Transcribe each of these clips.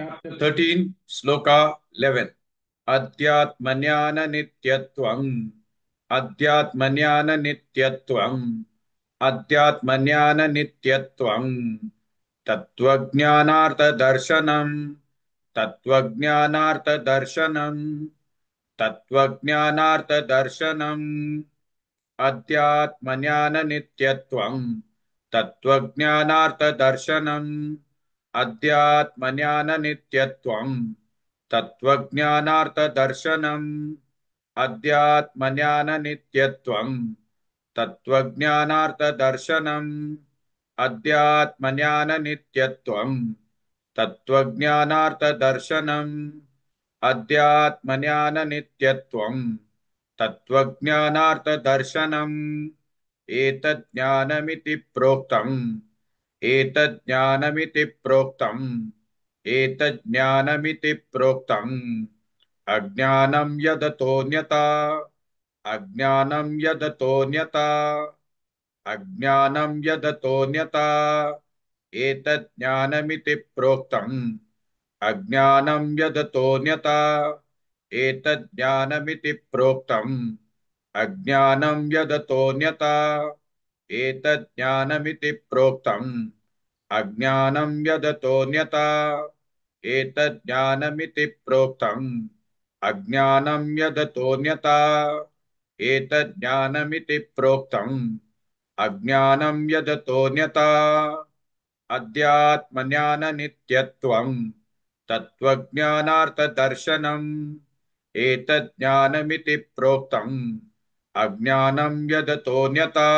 Chapter 13, Sloka 11. Adhyatmanyana nityatvam. Adhyatmanyana nityatvam. Adhyatmanyana nityatvam. Tattvajnanartha darshanam. Tattvajnanartha darshanam. Tattvajnanartha darshanam. Adhyatmanyana nityatvam. Tattvajnanartha darshanam. Adhyatmanyana nityatvam. Tattvajnanartha darshanam. Adhyatmanyana nityatvam. Tattvajnanartha darshanam. Adhyatmanyana nityatvam. Tattvajnanartha darshanam. Adhyatmanyana nityatvam. Tattvajnanartha darshanam. Etad jnanamiti proktam. एतज्ज्ञानमिति प्रोक्तम् एतज्ज्ञानमिति प्रोक्तम् अज्ञानं यदतोऽन्यथा अज्ञानं यदतोऽन्यथा अज्ञानं यदतोऽन्यथा एतज्ज्ञानमिति प्रोक्तम् अज्ञानं यदतोऽन्यथा एतज्ज्ञानमिति प्रोक्तम् अज्ञानं यदतोऽन्यथा एतज्ज्ञानमिति प्रोक्तम् अज्ञानं यदतोऽन्यथा एतज्ज्ञानमिति प्रोक्तम् अज्ञानं यदतोऽन्यथा एतज्ज्ञानमिति प्रोक्तम् अज्ञानं यदतोऽन्यथा अध्यात्मज्ञाननित्यत्वम् तत्त्वज्ञानार्थदर्शनम् एतज्ज्ञानमिति प्रोक्तम् अज्ञानं यदतोऽन्यथा.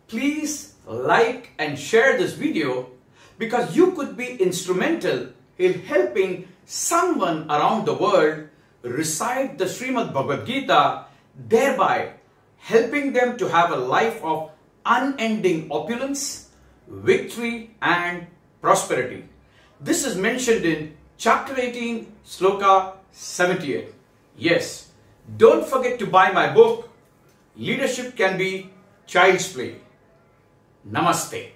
Please like and share this video because you could be instrumental in helping someone around the world recite the Srimad Bhagavad Gita, thereby helping them to have a life of unending opulence, victory and prosperity. This is mentioned in chapter 18, Sloka 78. Yes, don't forget to buy my book, Leadership Can Be Child's Play. Namaste.